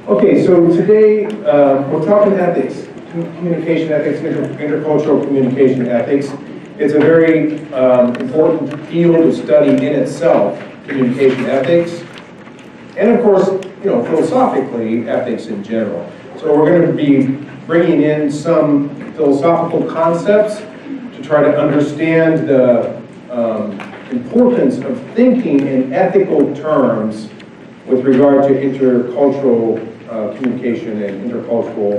Okay, so today we're talking ethics, communication ethics, intercultural communication ethics. It's a very important field of study in itself, communication ethics, and of course, philosophically, ethics in general. So we're going to be bringing in some philosophical concepts to try to understand the importance of thinking in ethical terms with regard to intercultural communication and intercultural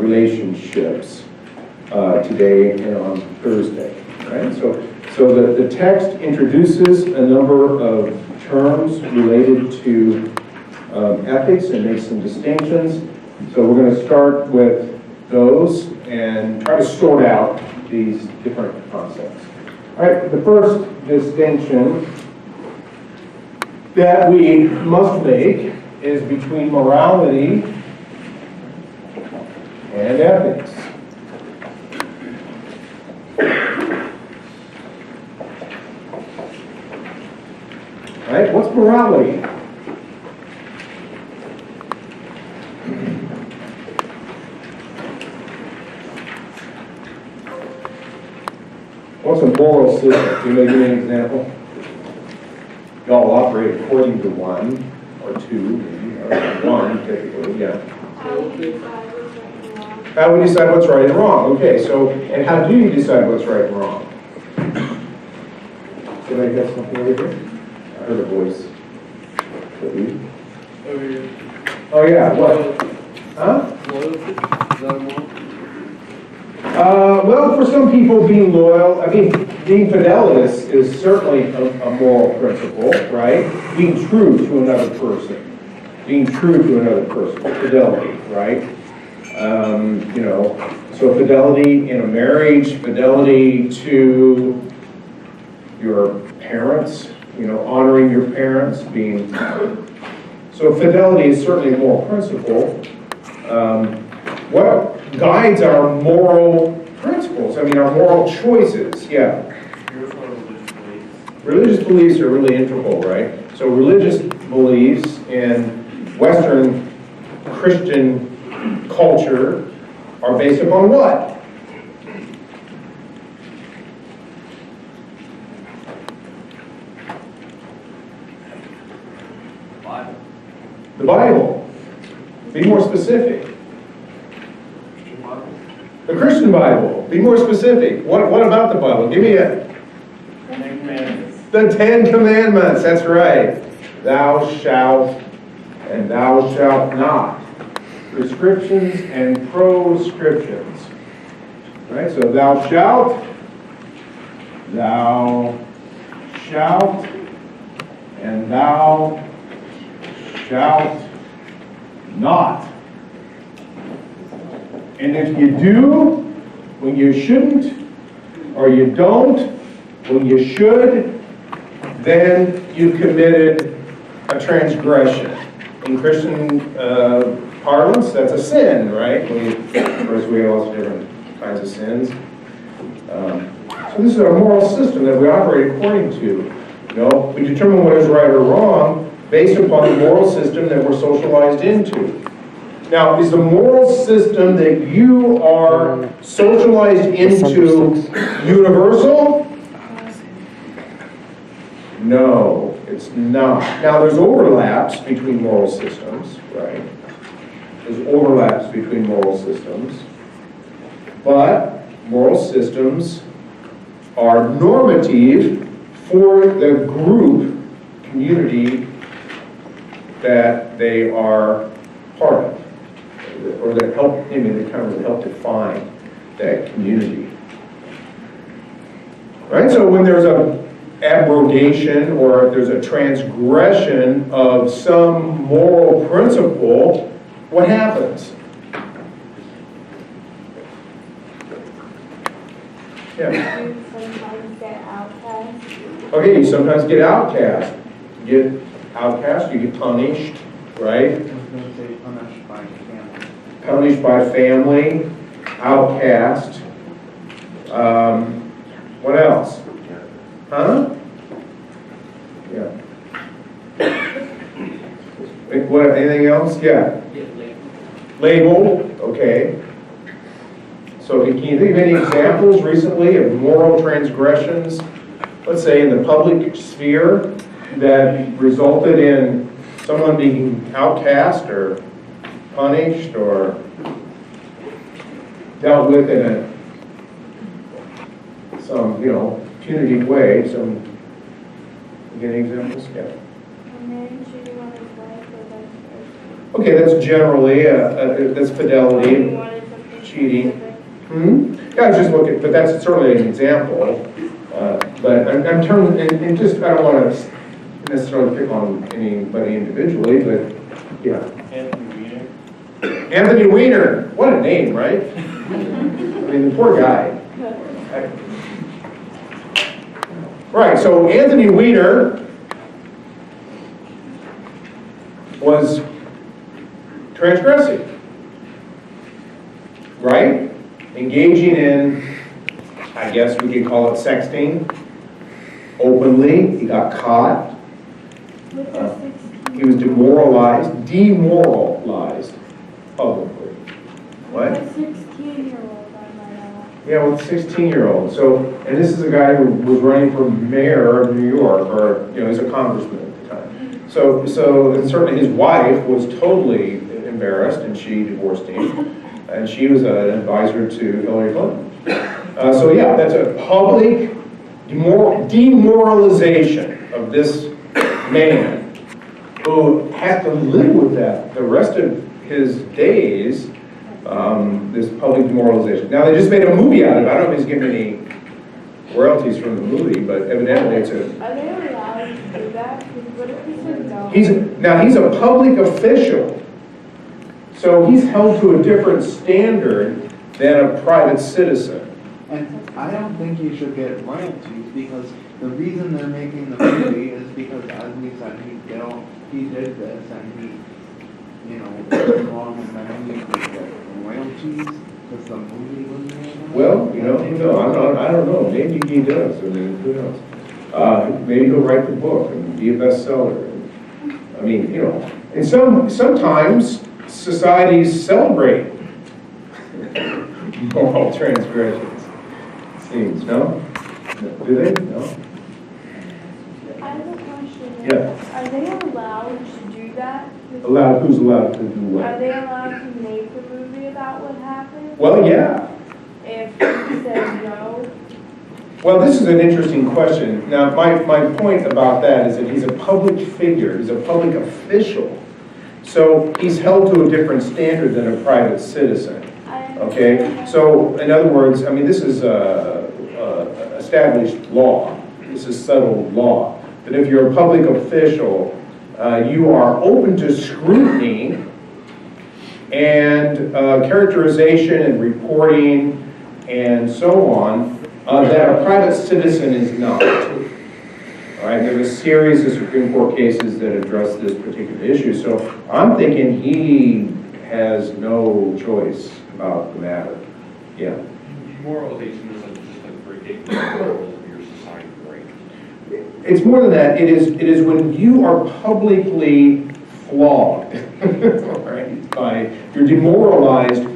relationships today and on Thursday. Right? So the text introduces a number of terms related to ethics and makes some distinctions. So we're going to start with those and try to sort out these different concepts. All right, the first distinction that we must make is between morality and ethics. All right, what's morality? What's a moral system? Can you give me an example? Y'all operate according to one or two, maybe, or one typically, yeah. How we decide what's right and wrong. Okay, so, and how do you decide what's right and wrong? Did I get something over here? I heard a voice. Over here. Oh yeah, what? Huh? Loyalty? Is that a moral? Well, for some people, being loyal, being fidelitous is certainly a moral principle, right? Being true to another person. Being true to another person. Fidelity, right? So fidelity in a marriage, fidelity to your parents, honoring your parents, so fidelity is certainly a moral principle. What guides our moral principles? Our moral choices, yeah. Religious beliefs are really integral, right? So religious beliefs in Western Christian culture are based upon what? Bible. The Bible. Be more specific. The Christian Bible. Be more specific. What about the Bible? Give me a... The Ten Commandments. That's right. Thou shalt and thou shalt not. Prescriptions and proscriptions. Right? So thou shalt, and thou shalt not. And if you do when you shouldn't, or you don't when you should, then you committed a transgression. In Christian parlance, that's a sin, right? Of course, we have lots of different kinds of sins. So this is our moral system that we operate according to. We determine what is right or wrong based upon the moral system that we're socialized into. Now, is the moral system that you are socialized into universal? No, it's not. Now, there's overlaps between moral systems, right? There's overlaps between moral systems. But moral systems are normative for the group, community, that they are part of. Or that help, they kind of help define that community. Right? So when there's a abrogation or if there's a transgression of some moral principle, what happens? Yeah. You sometimes get outcast. Okay, you sometimes get outcast. You get outcast, you get punished, right? I was going to say punished by family. Punished by family, outcast. What else? Huh? Yeah. What? Anything else? Yeah. Labeled, okay. So can you think of any examples recently of moral transgressions, let's say in the public sphere, that resulted in someone being outcast or punished or dealt with in some, punitive way? Any examples? Yeah. A man cheating on his wife or vice versa. Okay, that's generally, that's You fidelity, wanted something cheating. specific. Yeah, I was just looking, but that's certainly an example. But I'm turning, and just, I don't want to necessarily pick on anybody individually, but yeah. Anthony Weiner, what a name, right? I mean, the poor guy. Right, so Anthony Weiner was transgressing, right? Engaging in, I guess we could call it sexting, openly. He got caught. With a 16. He was demoralized publicly. What? With a 16-year-old, I might add. Yeah, with a 16-year-old. So, and this is a guy who was running for mayor of New York, or, he's a congressman at the time. So, and certainly his wife was totally embarrassed, and she divorced him. And she was an advisor to Hillary Clinton. So yeah, that's a public demoralization of this man who had to live with that the rest of his days, this public demoralization. Now, they just made a movie out of it. I don't know if he's getting any royalties from the movie, but evidently it's a... Are they allowed to do that? Because what if he said no? He's a public official, so he's held to a different standard than a private citizen. And I don't think he should get royalties because the reason they're making the movie is because, as we said, he did this and he, did wrong, and then he could get royalties because the movie was made. Well, I don't know. Maybe he does. I mean, who knows? Maybe he'll write the book and be a bestseller. I mean, and sometimes societies celebrate moral transgressions. It seems, no? Do they? No? I have a question. Yeah. Are they allowed to do that? Allowed? Who's allowed to do what? Are they allowed to make a movie about what happened? Well, yeah. If he said no? Well, this is an interesting question. Now, my point about that is that he's a public figure. He's a public official. So he's held to a different standard than a private citizen. Okay? So, in other words, I mean, this is established law. This is settled law. That if you're a public official, you are open to scrutiny and characterization and reporting and so on that a private citizen is not. All right, there's a series of Supreme Court cases that address this particular issue. So I'm thinking he has no choice about the matter. Yeah. Demoralization isn't just like breaking the rules of your society, right? It's more than that. It is when you are publicly flogged, right? You're demoralized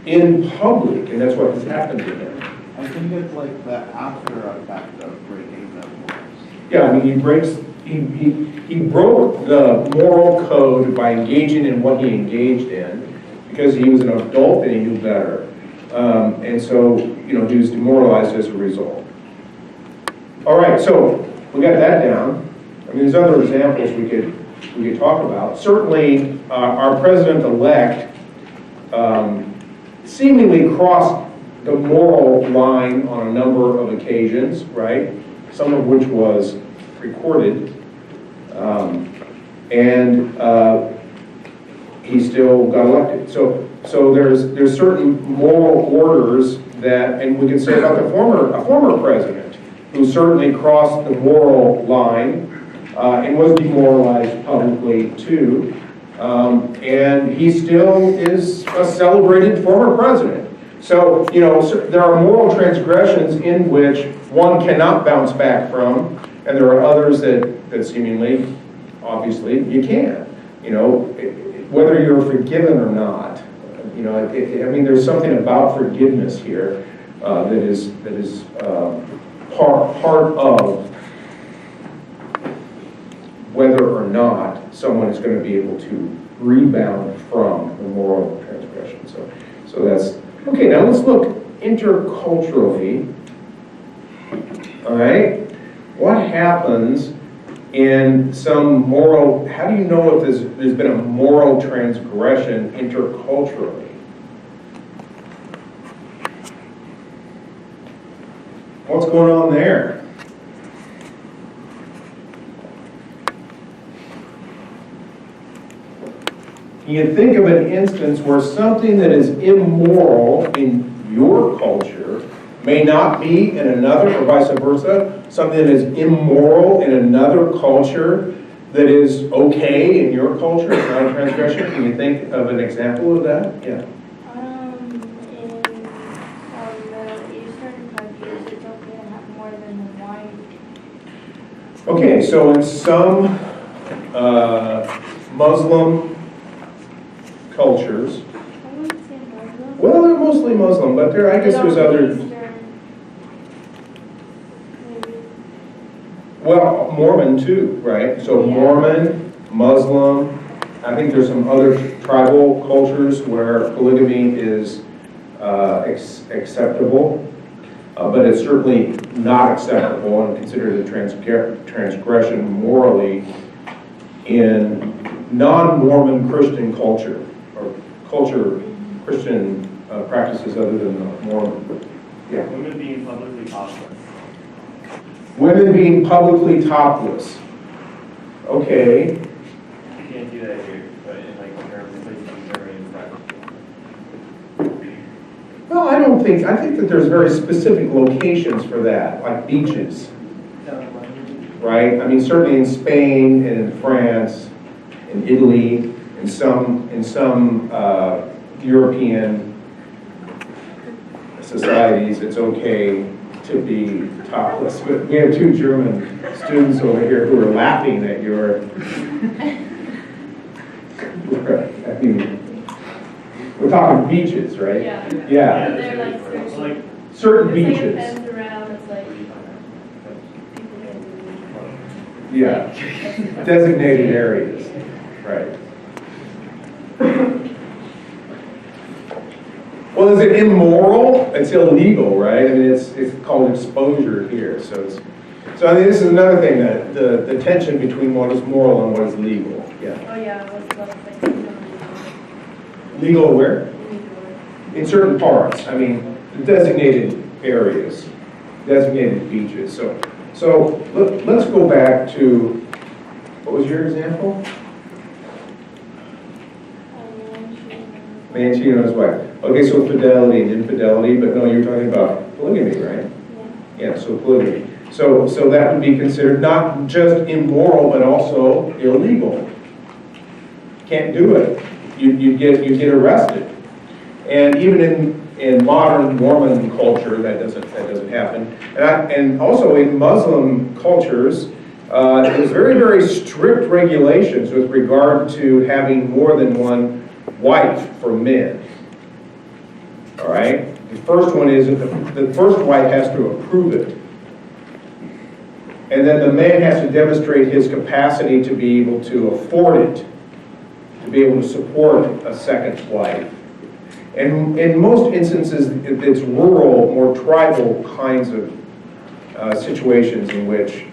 in public, and that's what has happened to him. I think it's like the after effect of breaking the rules. Yeah, I mean, he broke the moral code by engaging in what he engaged in because he was an adult and he knew better. And so, he was demoralized as a result. All right, so we got that down. I mean, there's other examples we could talk about. Certainly, our president-elect seemingly crossed the moral line on a number of occasions, right? Some of which was recorded, and he still got elected. So there's certain moral orders that, and we can say about a former president who certainly crossed the moral line and was demoralized publicly too, and he still is a celebrated former president. So, there are moral transgressions in which one cannot bounce back from, and there are others that seemingly, obviously, you can. Whether you're forgiven or not, You know, I mean, there's something about forgiveness here that is part of whether or not someone is going to be able to rebound from the moral transgression. So that's okay. Now let's look interculturally. All right, what happens in some moral? How do you know if there's been a moral transgression interculturally? What's going on there? You can think of an instance where something that is immoral in your culture may not be in another, or vice versa. Something that is immoral in another culture that is okay in your culture, it's not a transgression. Can you think of an example of that? Yeah. In Middle Eastern countries, it's okay to have more than one wife. Okay, so in some Muslim cultures, I wouldn't say Muslim. well, they're mostly Muslim, but I guess there's Middle other. Eastern, maybe. Well, Mormon too, right? So Yeah. Mormon, Muslim, I think there's some other tribal cultures where polygamy is acceptable, but it's certainly not acceptable and considered a transgression morally in non-Mormon Christian culture, or culture, Christian practices other than the Mormon. Yeah. Women being publicly topless. Women being publicly topless. Okay. You can't do that here, but in like Germany, places in Germany and France. Well, I think that there's very specific locations for that, like beaches, right? I mean, certainly in Spain and in France, in Italy, in some European societies, it's okay to be topless. But we have two German students over here who are laughing at your. I mean, we're talking beaches, right? Yeah. Yeah. They're like It's like, Certain There's like a beaches. fence around, it's like, people can do Yeah. Designated areas. Right. Well, is it immoral? It's illegal, right? I mean, it's called exposure here. So I mean, this is another thing, that the tension between what is moral and what is legal. Yeah. Oh yeah, what's like Legal where? In certain parts. I mean, designated areas, designated beaches. So let's go back to, what was your example? Mancini and his wife. Okay, so fidelity and infidelity, but no, you're talking about polygamy, right? Yeah, so polygamy. So that would be considered not just immoral, but also illegal. Can't do it. You get arrested. And even in modern Mormon culture, that doesn't happen. And also in Muslim cultures, there's very, very strict regulations with regard to having more than one wife for men. All right? The first one is that the first wife has to approve it. And then the man has to demonstrate his capacity to be able to afford it, to be able to support a second wife. And in most instances, it's rural, more tribal kinds of situations in which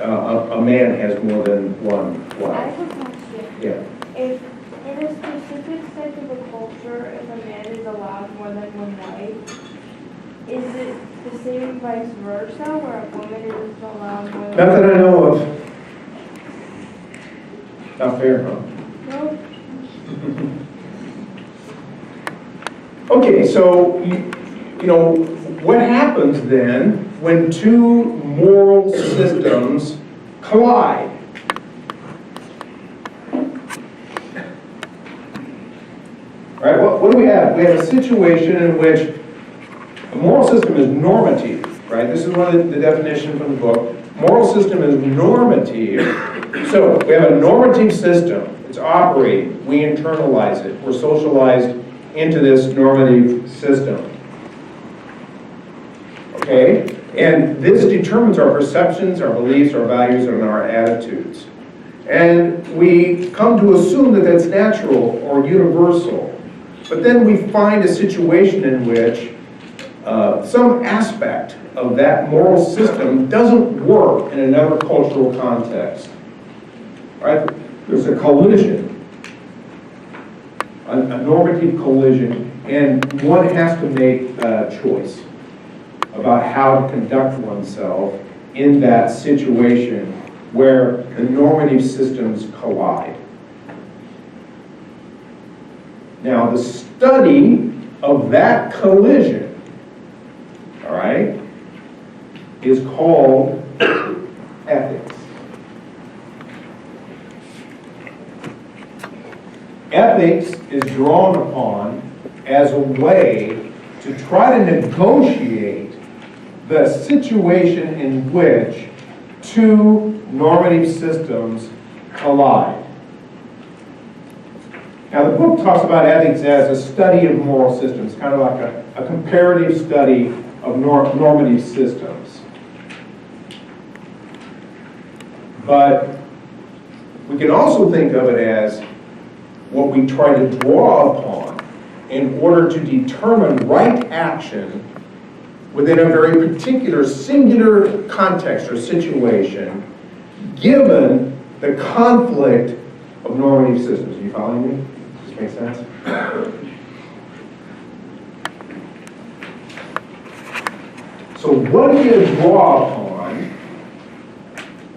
a man has more than one I wife. have a question. Yeah. If in a specific sect of a culture, if a man is allowed more than one wife, is it the same vice versa, where a woman is allowed more than Not that I know of. Not fair, huh? No. Okay, so, you know, what happens then when two moral systems collide? Right, what do we have? We have a situation in which a moral system is normative, right? This is one of the definitions from the book. Moral system is normative. So we have a normative system. It's operating. We internalize it. We're socialized into this normative system. Okay? And this determines our perceptions, our beliefs, our values, and our attitudes. And we come to assume that that's natural or universal. But then we find a situation in which some aspect of that moral system doesn't work in another cultural context. Right? There's a collision, a normative collision, and one has to make a choice about how to conduct oneself in that situation where the normative systems collide. Now, the study of that collision, all right, is called ethics. Ethics is drawn upon as a way to try to negotiate the situation in which two normative systems collide. Now, the book talks about ethics as a study of moral systems, kind of like a comparative study of normative systems. But we can also think of it as what we try to draw upon in order to determine right action within a very particular singular context or situation, given the conflict of normative systems. Are you following me? Does this make sense? So what do you draw upon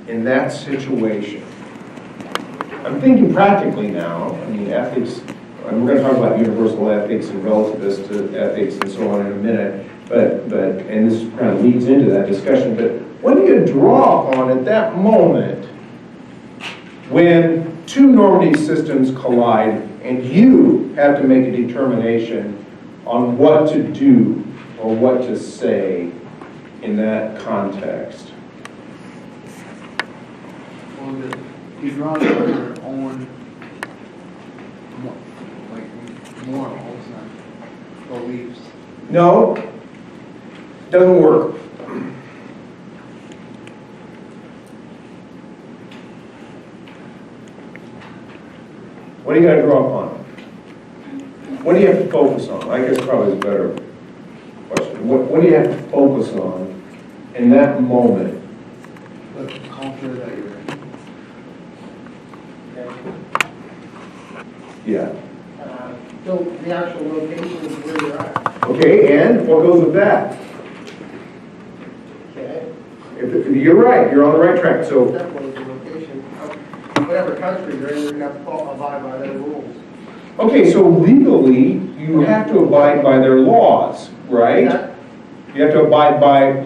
in that situation? I'm thinking practically now. I mean, ethics, and we're going to talk about universal ethics and relativist ethics and so on in a minute, and this kind of leads into that discussion, but what do you draw upon at that moment when two normative systems collide and you have to make a determination on what to do or what to say in that context? Well, you draw your own morals and beliefs. No, doesn't work. What are you going to draw upon? What do you have to focus on? I guess probably is a better question. What do you have to focus on in that moment? The culture that you're in. Yeah. So the actual location is where you're at. Okay, and what goes with that? Okay. You're right, you're on the right track. So, Definitely the location. Whatever country you're in, you're going to have to abide by their rules. okay, so legally, you have to abide by their laws, right? You have to abide by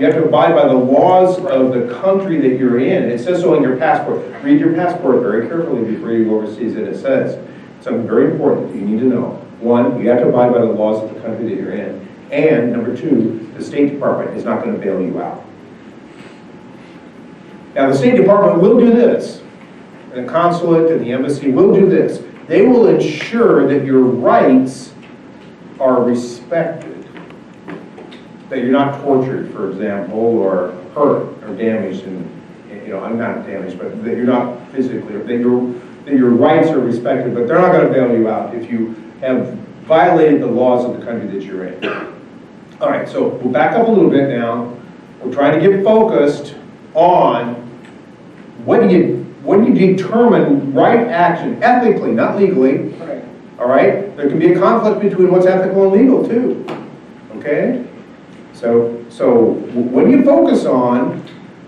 the laws of the country that you're in. It says so in your passport. Read your passport very carefully before you go overseas, and it says something very important you need to know. One, you have to abide by the laws of the country that you're in. And number two, the State Department is not going to bail you out. Now, the State Department will do this. And the consulate and the embassy will do this. They will ensure that your rights are respected. That you're not tortured, for example, or hurt or damaged, and I'm not damaged, but that you're not physically, that your rights are respected, but they're not going to bail you out if you have violated the laws of the country that you're in. All right, so we'll back up a little bit now. We're trying to get focused on when you determine right action, ethically, not legally. Right. All right? There can be a conflict between what's ethical and legal, too. Okay? So what do you focus on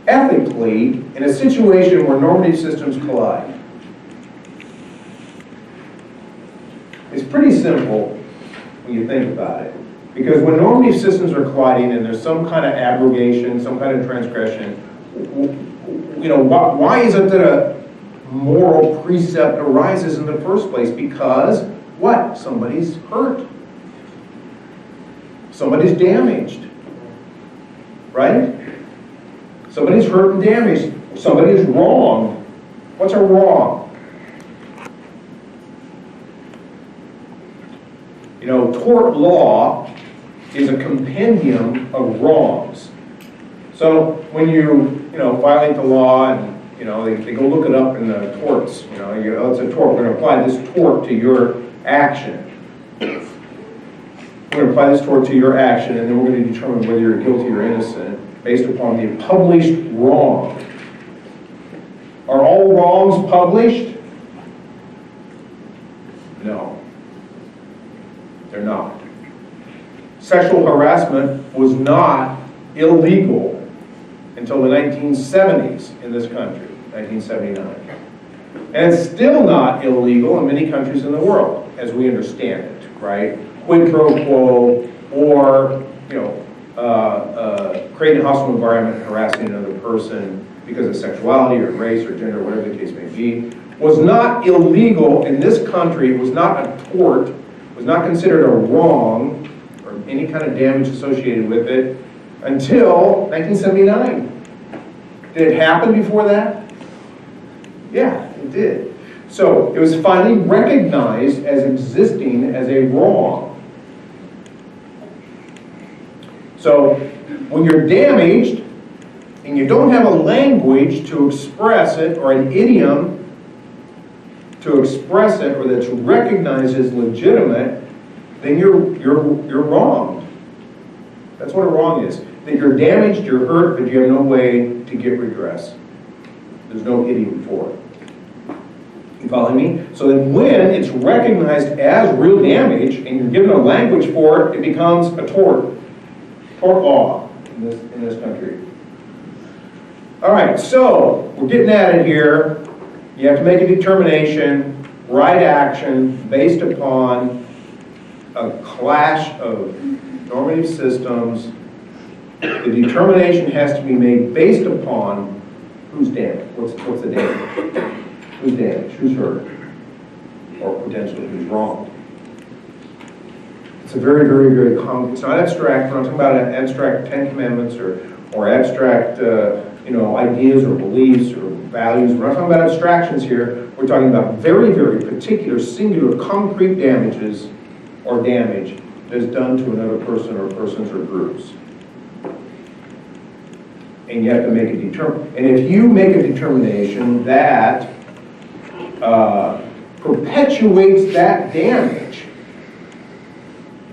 ethically in a situation where normative systems collide? It's pretty simple when you think about it. Because when normative systems are colliding and there's some kind of abrogation, some kind of transgression, why is it that a moral precept arises in the first place? Because what? Somebody's hurt. Somebody's damaged. Right? Somebody's hurt and damaged. Somebody is wrong. What's a wrong? You know, tort law is a compendium of wrongs. So when you violate the law and, they go look it up in the torts, oh, it's a tort, we're going to apply this tort to your action. We're going to apply this tort to your action, and then we're going to determine whether you're guilty or innocent based upon the published wrong. Are all wrongs published? No, they're not. Sexual harassment was not illegal until the 1970s in this country, 1979. And it's still not illegal in many countries in the world, as we understand it, right? Quid pro quo, or, creating a hostile environment, harassing another person because of sexuality or race or gender, whatever the case may be, was not illegal in this country. It was not a tort, was not considered a wrong or any kind of damage associated with it until 1979. Did it happen before that? Yeah, it did. So it was finally recognized as existing as a wrong. So when you're damaged and you don't have a language to express it, or an idiom to express it, or that's recognized as legitimate, then you're wronged. That's what a wrong is. That you're damaged, you're hurt, but you have no way to get redress. There's no idiom for it. You follow me? So then when it's recognized as real damage and you're given a language for it, it becomes a tort. Tort law in this country. All right, so we're getting at it here. You have to make a determination, right action, based upon a clash of normative systems. The determination has to be made based upon who's damaged. What's the damage? Who's damaged? Who's hurt? Or potentially who's wronged? It's a very, very, very common. It's not abstract. We're not talking about abstract Ten Commandments or abstract ideas or beliefs or values. We're not talking about abstractions here. We're talking about very, very particular, singular, concrete damages or damage that is done to another person or persons or groups. And you have to make a determination. And if you make a determination that perpetuates that damage,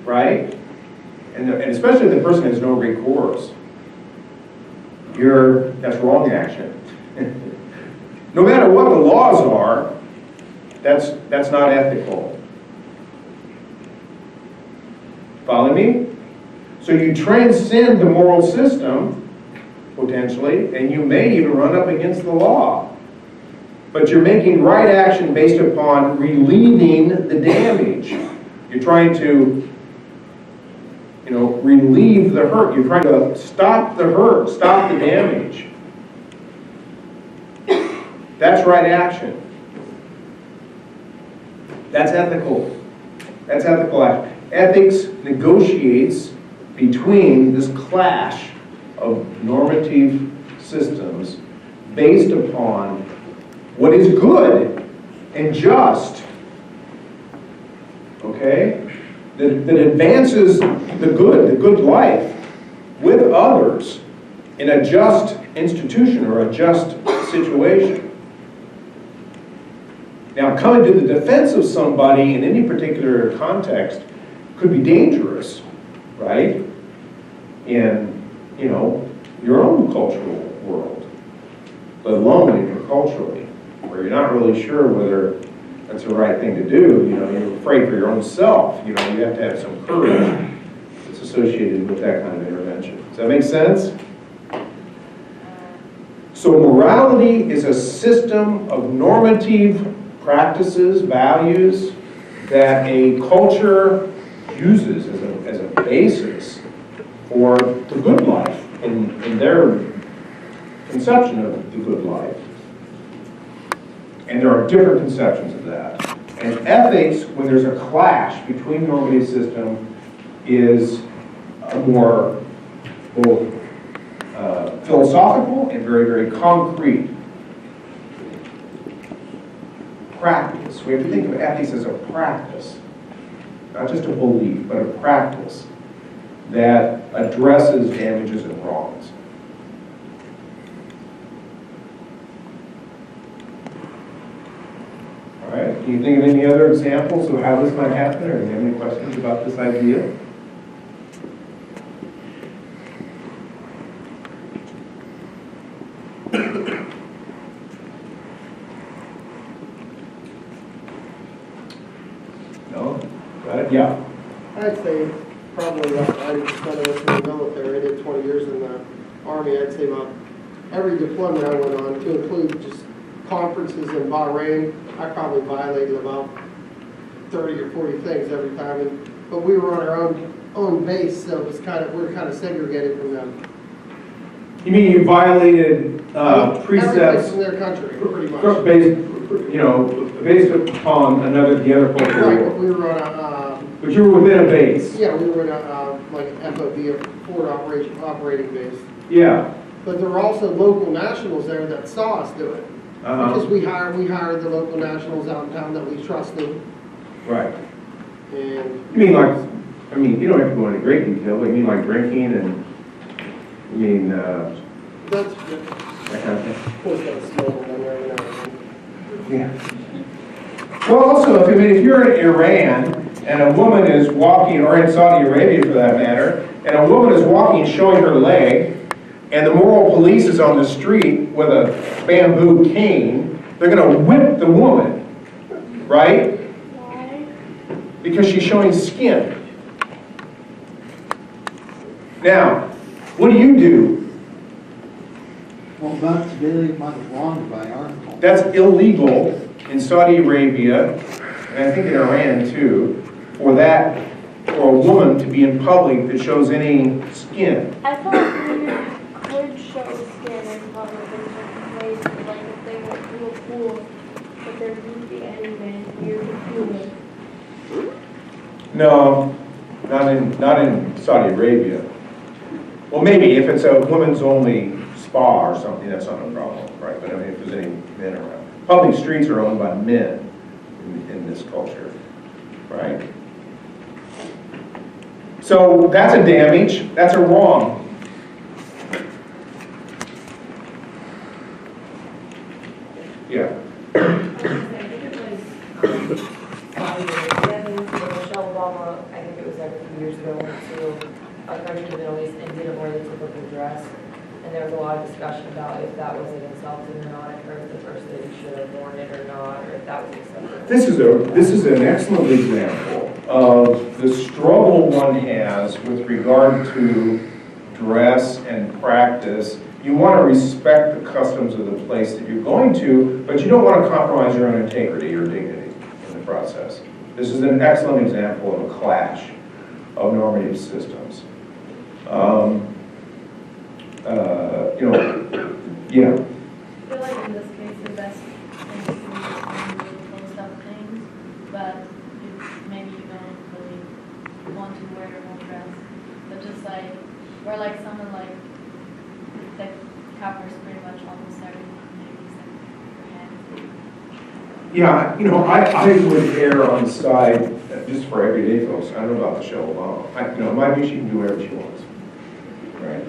right? And especially if the person has no recourse, that's wrong action. No matter what the laws are, that's not ethical. Follow me? So you transcend the moral system, potentially, and you may even run up against the law. But you're making right action based upon relieving the damage. You're trying to, relieve the hurt. You're trying to stop the hurt, stop the damage. That's right action. That's ethical. That's ethical action. Ethics negotiates between this clash of normative systems based upon what is good and just, okay? That advances the good life with others in a just institution or a just situation. Now, coming to the defense of somebody in any particular context could be dangerous, right? In, your own cultural world, let alone interculturally, where you're not really sure whether that's the right thing to do. You're afraid for your own self. You have to have some courage that's associated with that kind of intervention. Does that make sense? So morality is a system of normative practices, values, that a culture uses as a basis for the good life in their conception of the good life. And there are different conceptions of that. And ethics, when there's a clash between the normative system, is a more both philosophical and very, very concrete practice. We have to think of ethics as a practice. not just a belief, but a practice that addresses damages and wrongs. All right, can you think of any other examples of how this might happen, or do you have any questions about this idea? No? Got it? Yeah. I'd say probably, I spent it in the military, I did 20 years in the Army, I'd say about every deployment I went on, to include just conferences in Bahrain, I probably violated about 30 or 40 things every time. But we were on our own base, so it was we were kind of segregated from them. You mean you violated Everybody precepts from their country, pretty much. based upon the other culture? Right, we were on But you were within a base? yeah, we were in like FOB, a forward operating base. Yeah. But there were also local nationals there that saw us do it. Because we hired the local nationals out in town that we trusted. Right. And You mean you don't have to go into great detail, but you mean like drinking and, that's, that kind of thing? of course, got smoke down there every now and then. Yeah. Well, also, if you're in Iran and a woman is walking, or in Saudi Arabia for that matter, and a woman is walking showing her leg, and the moral police is on the street with a bamboo cane, they're going to whip the woman, right? Why? Because she's showing skin. Now, what do? Well, that's very much wronged by our culture. That's illegal in Saudi Arabia, and I think in Iran too, for a woman to be in public that shows any skin. I thought you could show skin in public in certain places, like if they went to a pool, but there wouldn't be anything near the pool. No, not in Saudi Arabia. Well, maybe if it's a woman's only spa or something, that's not a problem, right? But I mean, if there's any men around. Public streets are owned by men in this culture, right? So that's a damage, that's a wrong. Yeah. I think it was, Michelle Obama, I think it was like a few years ago, went to a country in the Middle East and did a more typical dress. And there was a lot of discussion about if that was an insulting or not, or if the person should have worn it or not, or if that was acceptable. This is an excellent example of the struggle one has with regard to dress and practice. You want to respect the customs of the place that you're going to, but you don't want to compromise your own integrity or dignity in the process. This is an excellent example of a clash of normative systems. Yeah. I feel like in this case the best thing to do is post up things, but maybe you don't really want to wear your own dress. But just like, or like someone like that covers pretty much almost everything, maybe except for hands. Yeah, I would err on the side, just for everyday folks, I don't know about Michelle Obama. My view, she can do whatever she wants, right?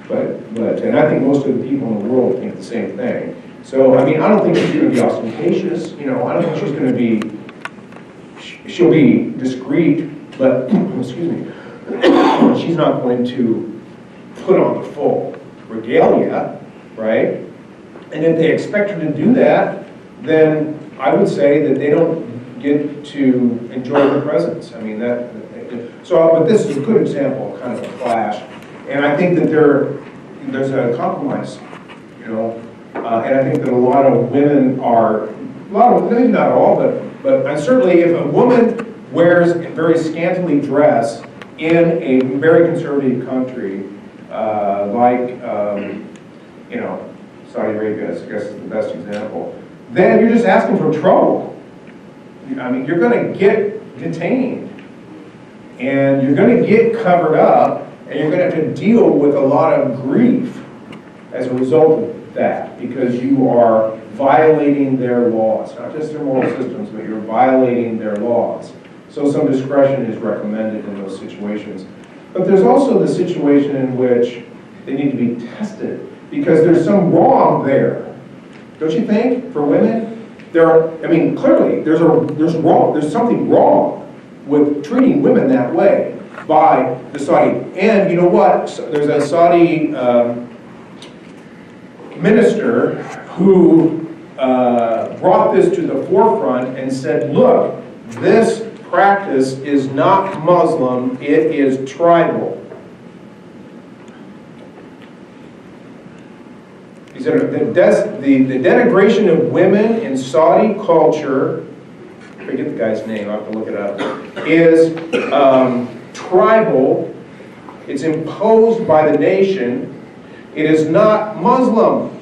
But and I think most of the people in the world think the same thing. So, I don't think she's going to be ostentatious. I don't think she's going to be, she'll be discreet, but, excuse me, she's not going to put on the full regalia, right? And if they expect her to do that, then I would say that they don't get to enjoy her presence. But this is a good example of kind of a clash. And I think that there's a compromise, and I think that a lot of women maybe not all, but certainly if a woman wears very scantily dressed in a very conservative country, like, Saudi Arabia, I guess is the best example, then you're just asking for trouble. You're going to get detained, and you're going to get covered up, and you're going to have to deal with a lot of grief as a result of that, because you are violating their laws, not just their moral systems, but you're violating their laws. So some discretion is recommended in those situations. But there's also the situation in which they need to be tested because there's some wrong there. Don't you think, for women? Clearly, there's something wrong with treating women that way by the Saudi. And you know what? There's a Saudi minister who brought this to the forefront and said, look, this practice is not Muslim, it is tribal. He said the denigration of women in Saudi culture, I forget the guy's name, I'll have to look it up, is tribal, it's imposed by the nation, it is not Muslim.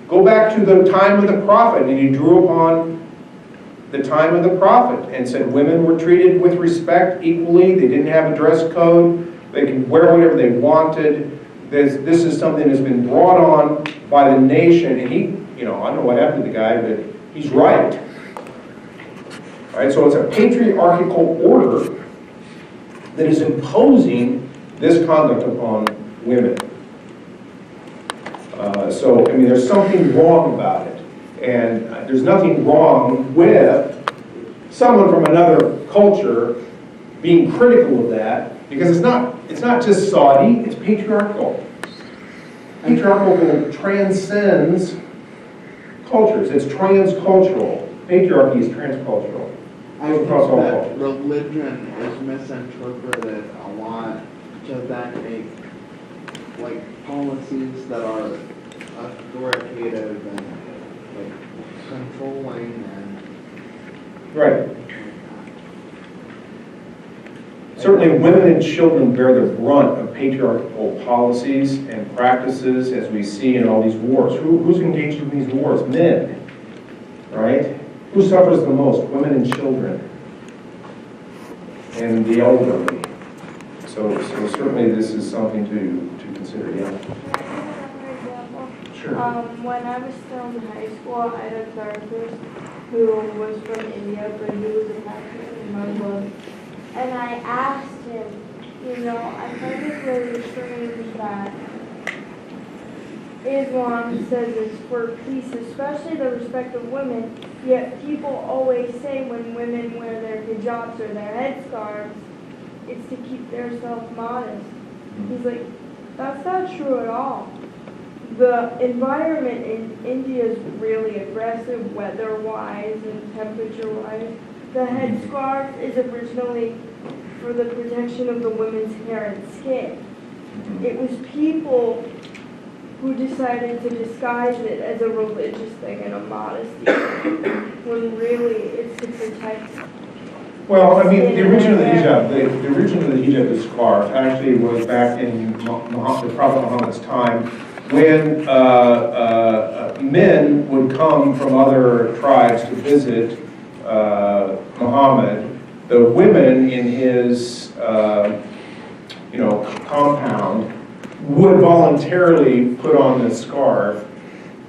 Go back to the time of the prophet, and he drew upon the time of the prophet and said women were treated with respect equally, they didn't have a dress code, they could wear whatever they wanted. This is something that's been brought on by the nation, and he, I don't know what happened to the guy, but he's right. All right, so it's a patriarchal order that is imposing this conduct upon women. There's something wrong about it. And there's nothing wrong with someone from another culture being critical of that, because it's not just Saudi, it's patriarchal. Patriarchal transcends cultures. It's transcultural. Patriarchy is transcultural. I think Across all that cultures. religion is misinterpreted a lot to then make like policies that are authoritative and like controlling and Right. Certainly women and children bear the brunt of patriarchal policies and practices as we see in all these wars. Who's engaged in these wars? Men, right? Who suffers the most? Women and children. And the elderly. So certainly this is something to consider, yeah. Can I give another example? Sure. When I was still in high school, I had a therapist who was from India, but he was a Pakistani Muslim. And I asked him, I find it really strange that Islam says it's for peace, especially the respect of women, yet people always say when women wear their hijabs or their headscarves, it's to keep themselves modest. He's like, that's not true at all. The environment in India is really aggressive weather-wise and temperature-wise. The headscarf is originally for the protection of the women's hair and skin. It was people who decided to disguise it as a religious thing and a modesty thing, when really it's to protect. Well, the origin of the hijab, the origin of the hijab, the scarf, actually was back in the Prophet Muhammad's time, when men would come from other tribes to visit Muhammad. The women in his, compound would voluntarily put on this scarf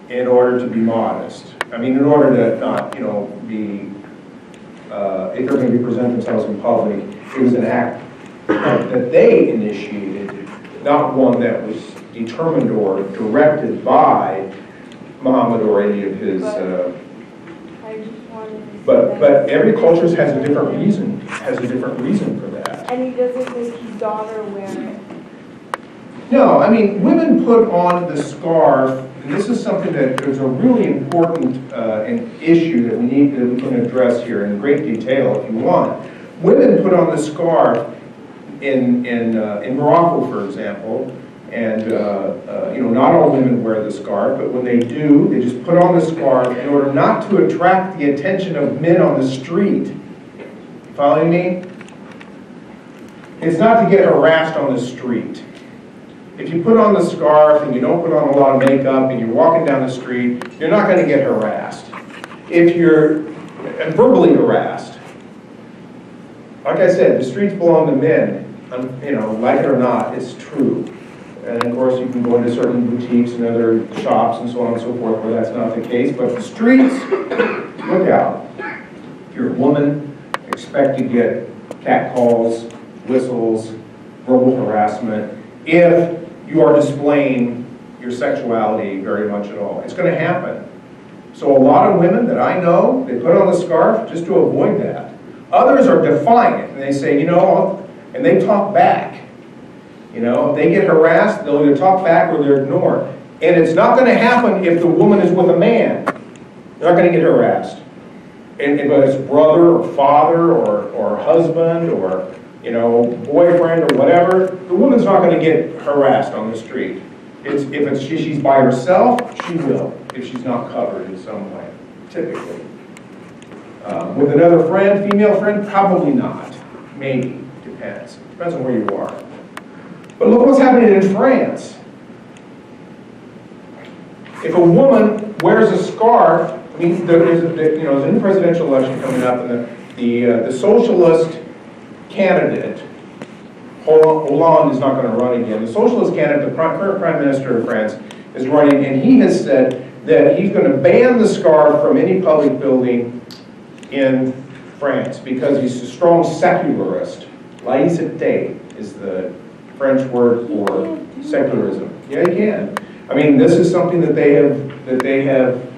in order to be modest. In order to not, be, if they're going to present themselves in public, it was an act that they initiated, not one that was determined or directed by Muhammad or any of his. I just wanted to But every culture has a different reason. For that. And he doesn't make his daughter wear it. No, women put on the scarf, and this is something that is a really important an issue that we can address here in great detail if you want. Women put on the scarf in Morocco, for example, and not all women wear the scarf, but when they do, they just put on the scarf in order not to attract the attention of men on the street. You following me? It's not to get harassed on the street. If you put on the scarf and you don't put on a lot of makeup and you're walking down the street, you're not going to get harassed. If you're verbally harassed, like I said, the streets belong to men. Like it or not, it's true. And of course, you can go into certain boutiques and other shops and so on and so forth where that's not the case. But the streets, look out. If you're a woman, expect to get catcalls, whistles, verbal harassment, if you are displaying your sexuality very much at all. It's going to happen. So a lot of women that I know, they put on the scarf just to avoid that. Others are defiant, and they say, you know, and they talk back. You know, if they get harassed, they'll either talk back or they'll ignore. And it's not going to happen if the woman is with a man. They're not going to get harassed. And but it's brother or father or husband or, you know, boyfriend or whatever, the woman's not going to get harassed on the street. If she's by herself, she will, if she's not covered in some way, typically. With another friend, female friend, probably not. Maybe, depends. Depends on where you are. But look what's happening in France. If a woman wears a scarf, I mean, there's a new presidential election coming up, and the socialist candidate, Hollande, is not going to run again. The socialist candidate, the current prime minister of France, is running, and he has said that he's going to ban the scarf from any public building in France because he's a strong secularist. Laïcité is the French word for secularism. Yeah, he can. I mean, this is something that they have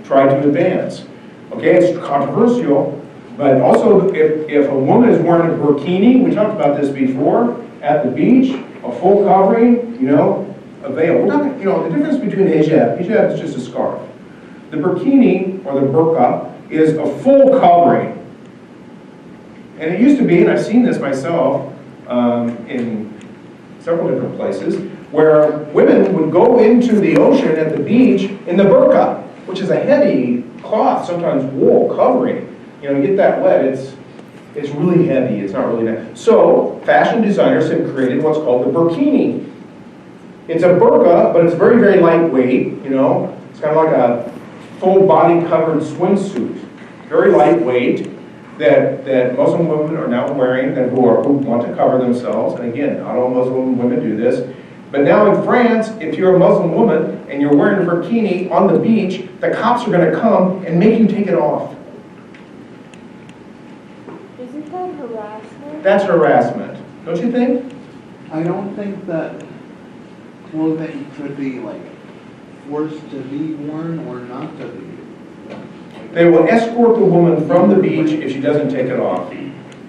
tried to advance. Okay, it's controversial, but also if a woman is wearing a burkini, we talked about this before, at the beach, a full covering, you know, a veil. We're not, you know, the difference between hijab is just a scarf. The burkini, or the burqa, is a full covering. And it used to be, and I've seen this myself in several different places, where women would go into the ocean at the beach in the burqa, which is a heavy cloth, sometimes wool covering. You know, to get that wet, it's really heavy. It's not really nice. So fashion designers have created what's called the burkini. It's a burqa, but it's very, very lightweight. You know, it's kind of like a full body covered swimsuit, very lightweight. That Muslim women are now wearing, who want to cover themselves. And again, not all Muslim women do this. But now in France, if you're a Muslim woman and you're wearing a burkini on the beach, the cops are going to come and make you take it off. Isn't that harassment? That's harassment, don't you think? I don't think that clothing could be like forced to be worn or not to be. They will escort the woman from the beach if she doesn't take it off.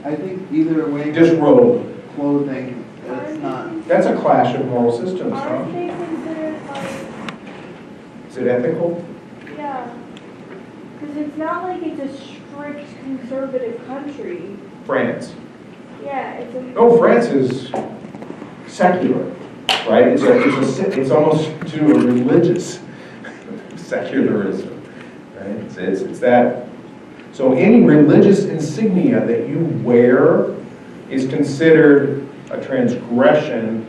I think either way, Disrobe. clothing, it's not. That's a clash of moral systems, Aren't huh? they considered like, Is it ethical? yeah, because it's not like it's a strict conservative country. France. Yeah, it's a. No, France is secular, right? It's almost to a religious secularism. It's that. So any religious insignia that you wear is considered a transgression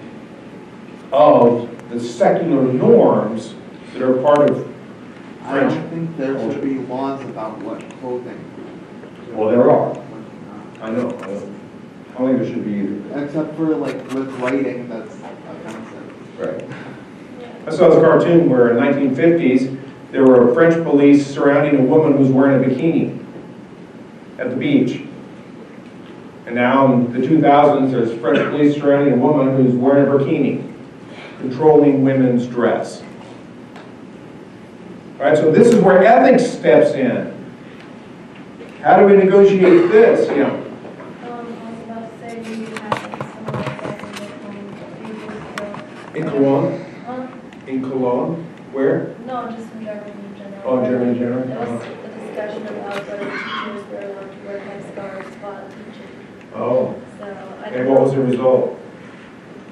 of the secular norms that are part of I French don't think there culture. should be laws about what clothing. Well, there are. What's I know. I don't think there should be either. not. Except for like with writing, that's offensive. Right. I saw this cartoon where in the 1950s, there were French police surrounding a woman who was wearing a bikini at the beach. And now in the 2000s, there's French police surrounding a woman who's wearing a bikini, controlling women's dress. All right, so this is where ethics steps in. How do we negotiate this? I was about to say, maybe you have some of the In Cologne? Huh? In Cologne? Where? No, just in Germany in general. Oh, Germany in general? There was a discussion about whether teachers were allowed to wear headscarves while teaching. Oh, So I and don't what was the know. result?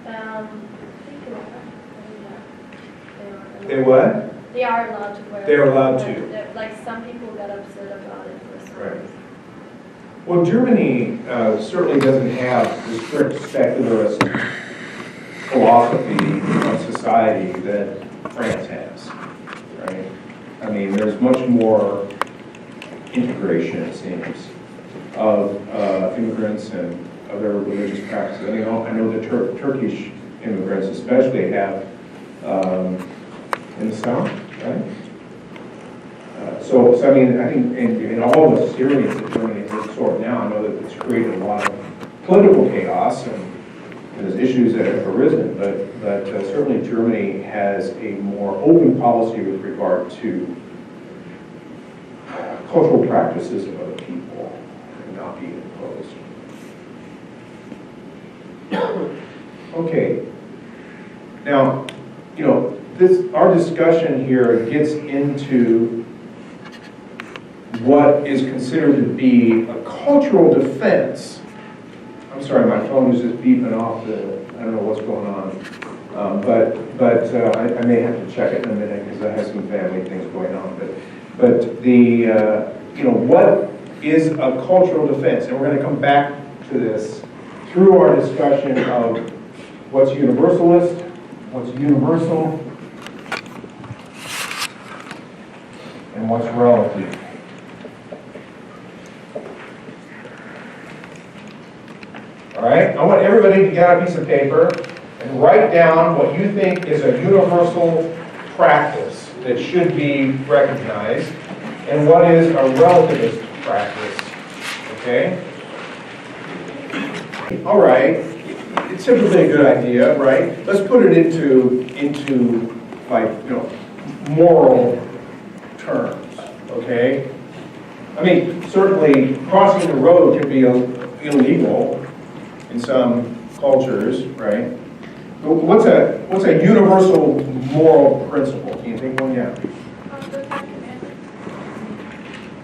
I think They what? They are allowed to wear. They're allowed but to. Like some people got upset about it for some Right. reason. Well, Germany certainly doesn't have the strict secularist philosophy of society that France has, right? I mean, there's much more integration, it seems, of immigrants and other religious practices. I know the Turkish immigrants especially have in the south, right? So I mean, I think in all the Syrians that Germany has absorbed now, I know that it's created a lot of political chaos and there's issues that have arisen, but certainly Germany has a more open policy with regard to cultural practices of other people and not being imposed. Okay. Now, you know, our discussion here gets into what is considered to be a cultural defense. I'm sorry, my phone is just beeping off I don't know what's going on. But I may have to check it in a minute because I have some family things going on. But you know, what is a cultural defense? And we're going to come back to this through our discussion of what's universalist, what's universal, and what's relative. All right, I want everybody to get out a piece of paper and write down what you think is a universal practice that should be recognized and what is a relativist practice, okay? All right, it's typically a good idea, right? Let's put it into like, you know, moral terms, okay? I mean, certainly crossing the road can be illegal in some cultures, right? But what's a universal moral principle? Can you think one? Yeah.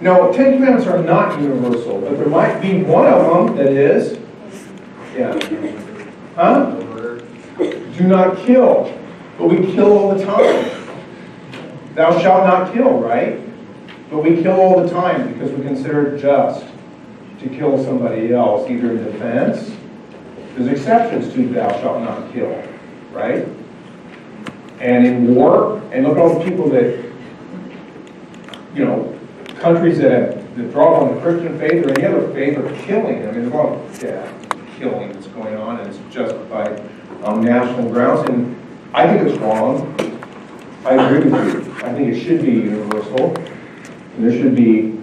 No, 10 Commandments are not universal, but there might be one of them that is. Yeah. Huh? Do not kill. But we kill all the time. Thou shalt not kill, right? But we kill all the time because we consider it just to kill somebody else, either in defense. There's exceptions to thou shalt not kill, right? And in war, and look at all the people that, you know, countries that draw on the Christian faith or any other faith are killing. I mean, there's a lot of killing that's going on, and it's justified on national grounds. And I think it's wrong. I agree with you. I think it should be universal. And there should be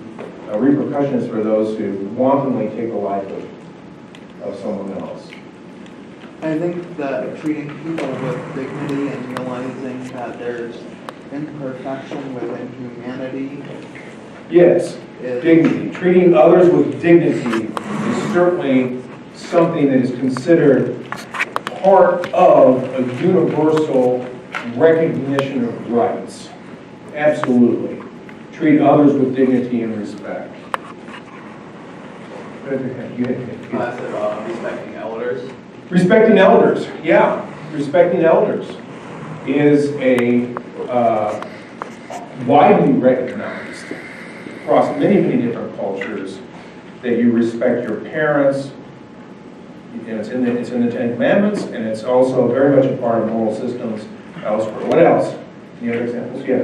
repercussions for those who wantonly take the life of someone else. I think that treating people with dignity and realizing that there's imperfection within humanity. Yes, dignity. Treating others with dignity is certainly something that is considered part of a universal recognition of rights. Absolutely. Treat others with dignity and respect. I said respecting elders. Respecting elders, yeah. Respecting elders is a widely recognized across many, many different cultures that you respect your parents. And it's in the 10 Commandments, and it's also very much a part of moral systems elsewhere. What else? Any other examples? Yeah.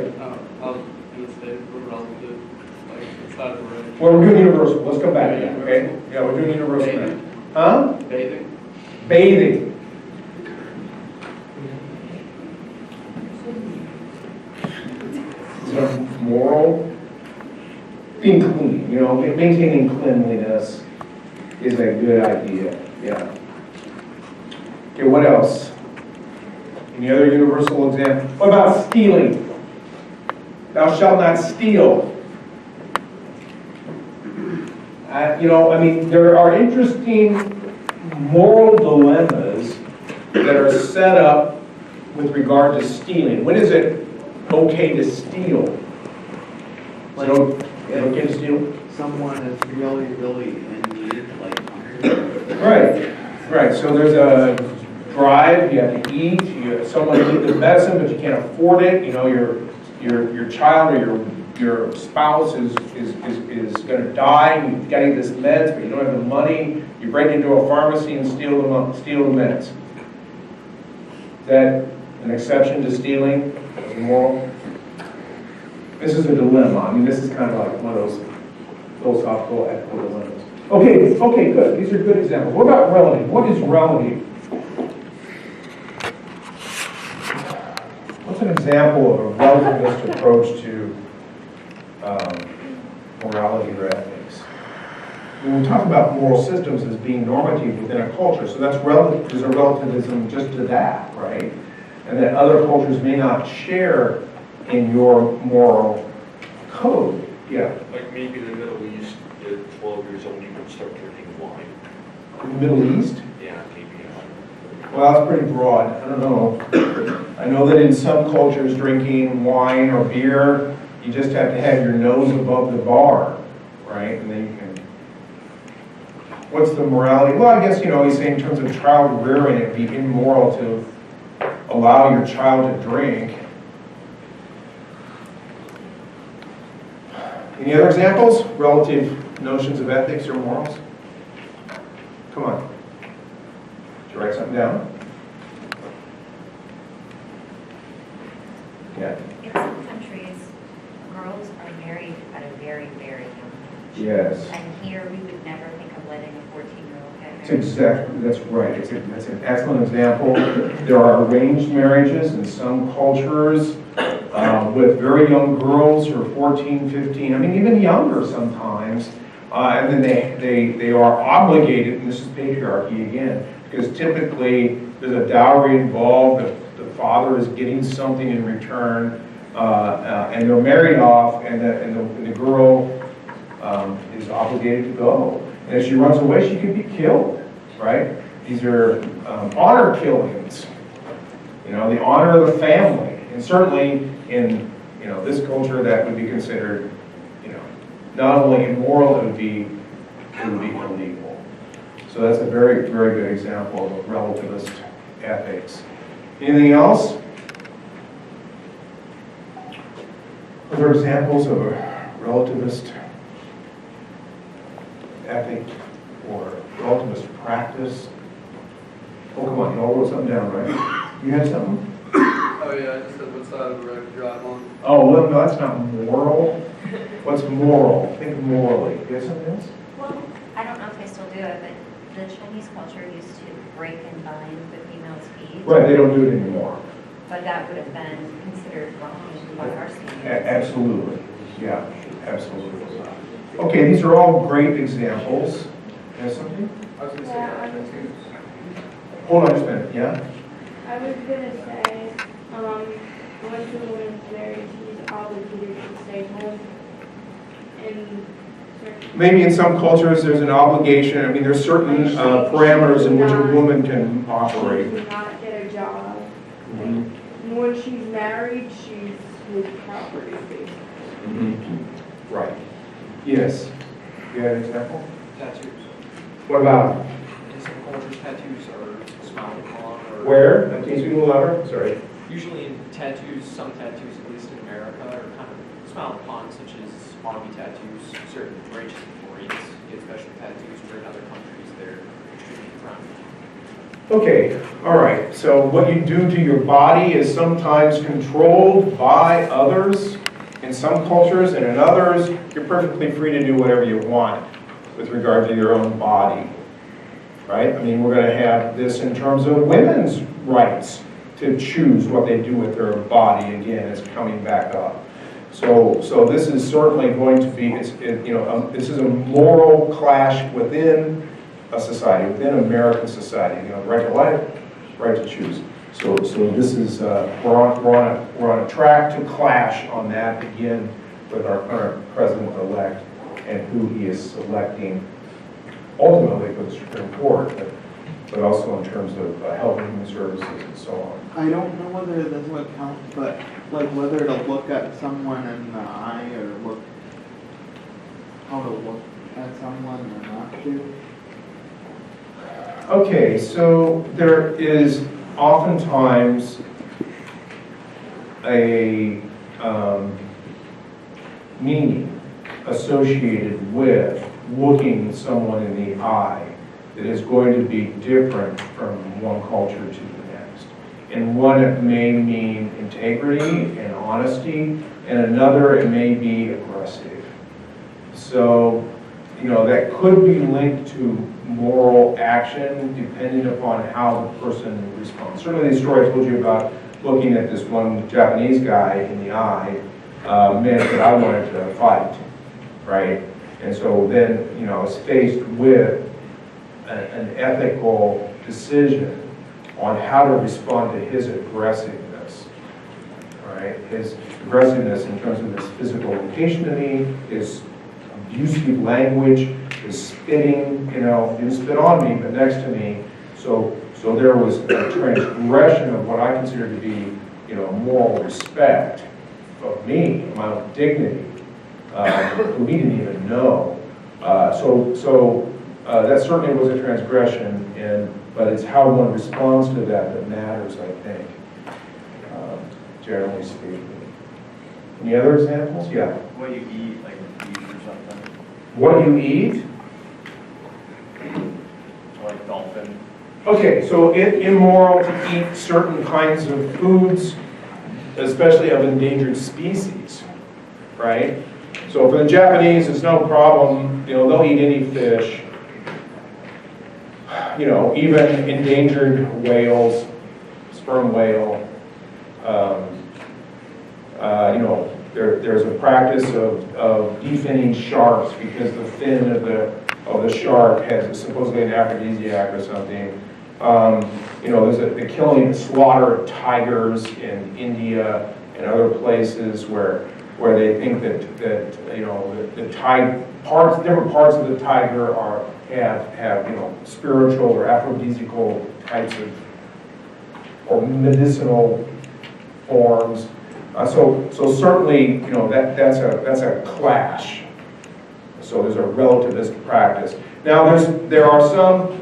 I was going to say we're relative, like it's not a right. Well, we're doing universal. Let's come back to that, okay? Yeah, we're doing universal now. Huh? Bathing. Bathing. Is it moral? Being clean, you know, maintaining cleanliness is a good idea. Yeah. Okay, what else? Any other universal example? What about stealing? Thou shalt not steal. You know, I mean, there are interesting moral dilemmas that are set up with regard to stealing. When is it okay to steal? Like, okay to steal? Someone is really, really in need, like. Right. So there's a drive. You have to eat. Someone needs the medicine, but you can't afford it. You know, your child or your spouse is going to die. And you've got to get this meds, but you don't have the money. You break into a pharmacy and steal the meds. Is that an exception to stealing? Is it moral? This is a dilemma. I mean, this is kind of like one of those philosophical, ethical dilemmas. Okay, good. These are good examples. What about relative? What is relative? What's an example of a relativist approach to morality or ethics? when we talk about moral systems as being normative within a culture, so that's there's a relativism just to that, right? And that other cultures may not share in your moral code. Yeah. Like maybe in the Middle East, at 12 years old, you can start drinking wine. In the Middle East? Yeah, maybe. Well, that's pretty broad. I don't know. I know that in some cultures, drinking wine or beer, you just have to have your nose above the bar, right? And then you can. What's the morality? Well, I guess, he's saying in terms of child rearing, it'd be immoral to allow your child to drink. Any other examples? Relative notions of ethics or morals? Come on. Did you write something down? Yeah. In some countries, girls are married at a very, very young age. Yes. And here, we would never think of letting a 14-year-old get married. That's right. That's an excellent example. There are arranged marriages in some cultures with very young girls who are 14, 15, I mean, even younger sometimes. And then they are obligated, and this is patriarchy again, because typically there's a dowry involved, the father is getting something in return, and they're married off, and the girl is obligated to go. And if she runs away, she could be killed, right? These are honor killings, the honor of the family. And certainly in this culture, that would be considered not only immoral, it would be illegal. So that's a very, very good example of relativist ethics. Anything else? Other examples of a relativist ethic or relativist practice? Oh, come on, you all wrote something down, right? You had something? Oh, yeah, I just said what side of the road to drive on. Oh, well, no, that's not moral. What's moral? Think morally. You have something else? Well, I don't know if they still do it, but the Chinese culture used to break and bind the female's feet. Right, they don't do it anymore. But that would have been considered wrong by our standards. Absolutely. Yeah, absolutely. Okay, these are all great examples. You have something? I was going to say, Yeah, Hold on just a minute. Yeah? I was gonna say, once a woman's married, she's obligated to stay home. And Maybe in some cultures there's an obligation. I mean, there's certain parameters in which a woman can operate. she cannot get a job. Mhm. And when she's married, she's his property, basically. Mhm. Right. Yes. You have an example? Tattoos. What about In some cultures, tattoos are smiled upon or... where? Can you speak a little louder? Sorry. Usually in tattoos, some tattoos, at least in America, are kind of smiled upon, such as army tattoos. Certain branches of Marines get special tattoos, where in other countries they're extremely frowned. Okay, all right. So what you do to your body is sometimes controlled by others in some cultures, and in others, you're perfectly free to do whatever you want with regard to your own body, right? I mean, we're going to have this in terms of women's rights to choose what they do with their body. Again, it's coming back up. So this is certainly going to be, this is a moral clash within a society, within American society. Right to life, right to choose. So this is we're on a track to clash on that again with our current president-elect and who he is selecting, ultimately for the Supreme Court, but also in terms of health and human services and so on. I don't know whether this would count, but like whether to look at someone in the eye or how to look at someone or not to. Okay, so there is oftentimes a meaning associated with looking someone in the eye that is going to be different from one culture to the next. In one, it may mean integrity and honesty, and another, it may be aggressive. So, that could be linked to moral action depending upon how the person responds. Certainly the story I told you about looking at this one Japanese guy in the eye meant that I wanted to fight, right? And so then, is faced with an ethical decision on how to respond to his aggressiveness, right? His aggressiveness in terms of his physical location to me, his abusive language, his spitting, didn't spit on me, but next to me. So there was a transgression of what I consider to be, moral respect of me, my own dignity, who he didn't even know. So that certainly was a transgression, but it's how one responds to that matters, I think, generally speaking. Any other examples? Yeah. What you eat, like beef or something, What you eat? or like dolphin. Okay, so it's immoral to eat certain kinds of foods, especially of endangered species, right? So for the Japanese, it's no problem, they'll eat any fish. Even endangered whales, sperm whale. There's a practice of definning sharks because the fin of the shark has supposedly an aphrodisiac or something. There's the killing and slaughter of tigers in India and other places where they think that the different parts of the tiger have spiritual or aphrodisiacal types of or medicinal forms. So certainly that's a clash. So there's a relativist practice. Now there are some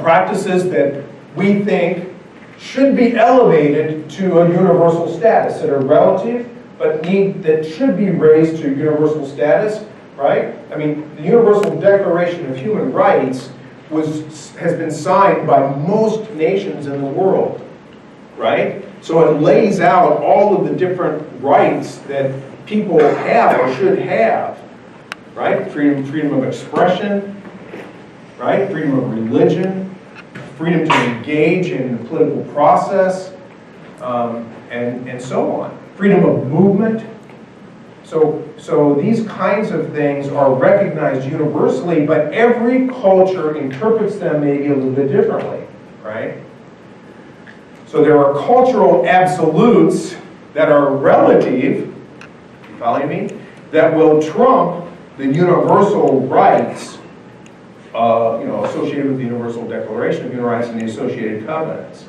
practices that we think should be elevated to a universal status that are relative, but that should be raised to universal status, right? I mean, the Universal Declaration of Human Rights has been signed by most nations in the world, right? So it lays out all of the different rights that people have or should have, right? Freedom of expression, right? Freedom of religion, freedom to engage in the political process, and so on. Freedom of movement. So these kinds of things are recognized universally, but every culture interprets them maybe a little bit differently, right? So there are cultural absolutes that are relative, you following me, that will trump the universal rights associated with the Universal Declaration of Human Rights and the associated covenants.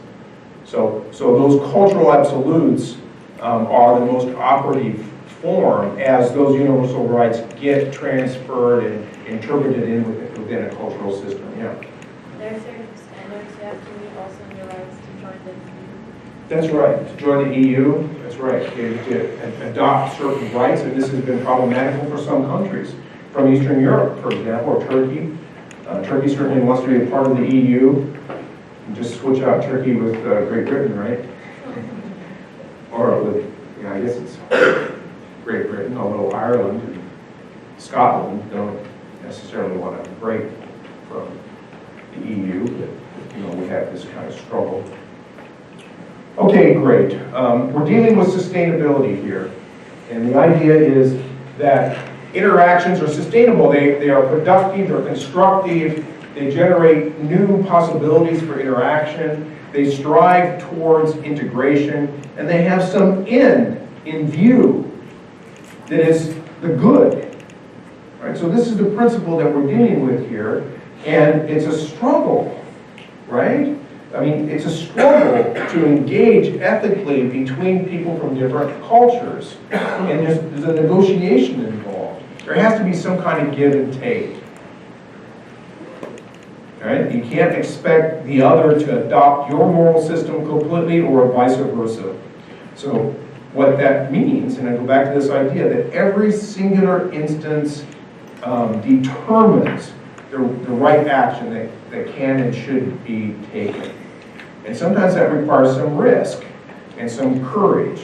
So those cultural absolutes are the most operative form as those universal rights get transferred and interpreted within a cultural system. Yeah. There are certain standards you have to meet also in your rights to join the EU. That's right. To join the EU, that's right. To adopt certain rights, and this has been problematical for some countries. From Eastern Europe, for example, or Turkey. Turkey certainly wants to be a part of the EU. And just switch out Turkey with Great Britain, right? Or with, I guess it's Great Britain, although Ireland and Scotland don't necessarily want to break from the EU, but we have this kind of struggle. Okay, great. We're dealing with sustainability here, and the idea is that interactions are sustainable. They are productive, they're constructive, they generate new possibilities for interaction, they strive towards integration, and they have some end in view that is the good. Right? So this is the principle that we're dealing with here, and it's a struggle, right? I mean, it's a struggle to engage ethically between people from different cultures, and there's a negotiation involved. There has to be some kind of give and take. Right? You can't expect the other to adopt your moral system completely or vice versa. So what that means, and I go back to this idea, that every singular instance determines the right action that can and should be taken. And sometimes that requires some risk and some courage.